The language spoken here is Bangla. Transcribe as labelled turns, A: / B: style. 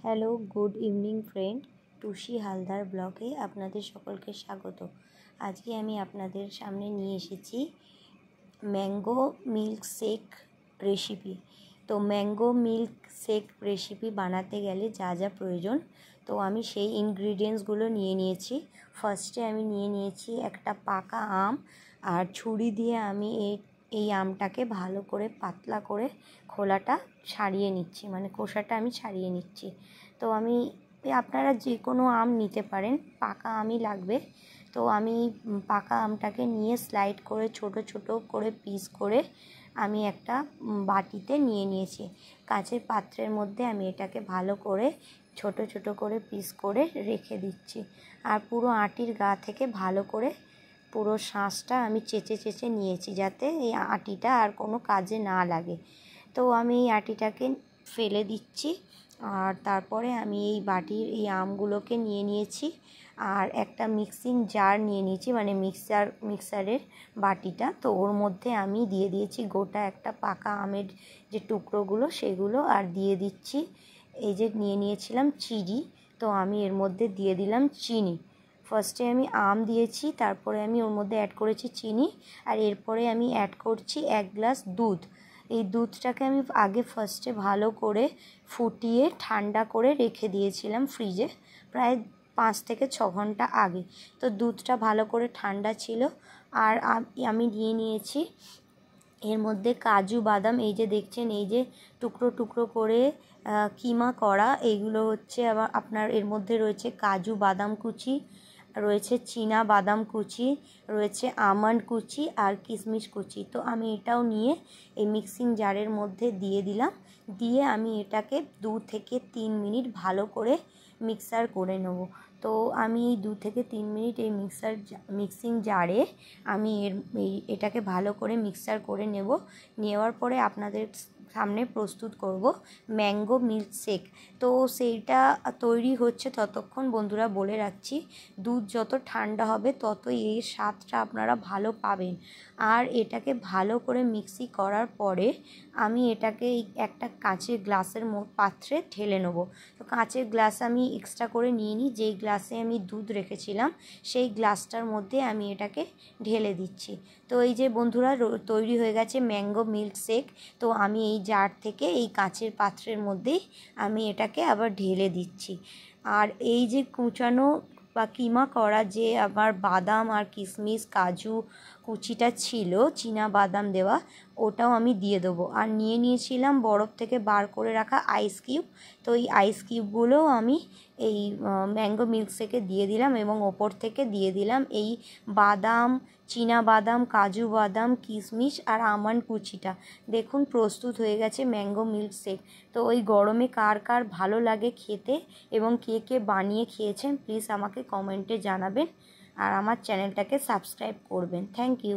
A: Hello, good evening friend. Tusi Haldar ব্লগে আপনাদের সকলকে স্বাগত। আজকে আমি আপনাদের সামনে নিয়ে এসেছি ম্যাঙ্গো মিল্ক শেক রেসিপি। তো ম্যাঙ্গো মিল্ক শেক রেসিপি বানাতে গেলে যা যা প্রয়োজন, তো আমি সেই ইনগ্রিডিয়েন্টসগুলো নিয়ে নিয়েছি। ফার্স্টে আমি নিয়ে নিয়েছি একটা পাকা আম, আর ছুরি দিয়ে আমি এই আমটাকে ভালো করে পাতলা করে খোলাটা ছাড়িয়ে নিচ্ছি, মানে খোসাটা আমি ছাড়িয়ে নিচ্ছি। তো আপনারা যে কোনো আম নিতে পারেন, পাকা আমই লাগবে। তো আমি পাকা আমটাকে নিয়ে স্লাইড করে ছোট ছোট করে পিস করে আমি একটা বাটিতে নিয়ে নিয়েছি। কাঁচের পাত্রের মধ্যে আমি এটাকে ভালো করে ছোট ছোট করে পিস করে রেখে দিচ্ছি। আর পুরো আটির গা থেকে ভালো করে পুরো শাঁসটা আমি চেঁচে নিয়েছি, যাতে এই আটিটা আর কোনো কাজে না লাগে। তো আমি এই আটিটাকে ফেলে দিচ্ছি। আর তারপরে আমি এই বাটির এই আমগুলোকে নিয়ে নিয়েছি, আর একটা মিক্সিং জার নিয়ে নিয়েছি, মানে মিক্সারের বাটিটা। তো ওর মধ্যে আমি দিয়ে দিয়েছি গোটা একটা পাকা আমের যে টুকরোগুলো সেগুলো, আর দিয়ে দিচ্ছি এই যে নিয়ে নিয়েছিলাম চিনি। তো আমি এর মধ্যে দিয়ে দিলাম চিনি। ফার্স্টে আমি আম দিয়েছি, তারপরে আমি ওর মধ্যে অ্যাড করেছি চিনি, আর এরপরে আমি অ্যাড করছি 1 গ্লাস দুধ। এই দুধটাকে আমি আগে ফার্স্টে ভালো করে ফুটিয়ে ঠান্ডা করে রেখে দিয়েছিলাম ফ্রিজে, প্রায় 5 থেকে 6 ঘন্টা আগে। তো দুধটা ভালো করে ঠান্ডা ছিল। আর আমি নিয়ে নিয়েছি এর মধ্যে কাজু বাদাম, এই যে দেখছেন, এই যে টুকরো টুকরো করে কিমা করা, এইগুলো হচ্ছে। আবার আপনার এর মধ্যে রয়েছে কাজু বাদাম কুচি, রয়েছে চীনা বাদাম কুচি, রয়েছে আমন্ড কুচি, আর কিশমিশ কুচি। তো আমি এটাও নিয়ে এই মিক্সিং জারের মধ্যে দিয়ে দিলাম। দিয়ে আমি এটাকে 2 থেকে 3 মিনিট ভালো করে মিক্সার করে নেব। তো আমি এই 2 থেকে 3 মিনিট এই মিক্সিং জারে আমি এটাকে ভালো করে মিক্সার করে নেওয়ার পরে আপনাদের সামনে প্রস্তুত করব ম্যাঙ্গো মিল্ক শেক। তো সেইটা তৈরি হচ্ছে ততক্ষণ বন্ধুরা বলে রাখছি, দুধ যত ঠান্ডা হবে ততই এর স্বাদটা আপনারা ভালো পাবেন। আর এটাকে ভালো করে মিক্সি করার পরে আমি এটাকে একটা কাঁচের গ্লাসের পাত্রে ঢেলে নেব। তো কাঁচের গ্লাস আমি এক্সট্রা করে নিয়ে নিই, যেই গ্লাসে আমি দুধ রেখেছিলাম সেই গ্লাসটার মধ্যে আমি এটাকে ঢেলে দিচ্ছি। তো এই যে বন্ধুরা তৈরি হয়ে গেছে ম্যাঙ্গো মিল্ক শেক। তো আমি এই জার থেকে এই কাঁচের পাত্রের মধ্যেই আমি এটাকে আবার ঢেলে দিচ্ছি। আর এই যে কুচানো বা কিমা করা যে আমার বাদাম আর কিশমিশ কাজু কুচিটা ছিল, চীনা বাদাম দেওয়া, ওটাও আমি দিয়ে দেবো। আর নিয়েছিলাম বরফ থেকে বার করে রাখা আইস কিউব। তো এই আইস কিউবগুলোও আমি এই ম্যাঙ্গো মিল্ক শেকে দিয়ে দিলাম, এবং ওপর থেকে দিয়ে দিলাম এই বাদাম, চীনা বাদাম, কাজু বাদাম, কিশমিশ আর আমন্ড কুচিটা। দেখুন প্রস্তুত হয়ে গেছে ম্যাঙ্গো মিল্ক শেক। তো ওই গরমে কার কার ভালো লাগে খেতে, এবং কে কে বানিয়ে খেয়েছেন প্লিজ আমাকে কমেন্টে জানাবেন, আর আমার চ্যানেলটাকে সাবস্ক্রাইব করবেন। Thank you.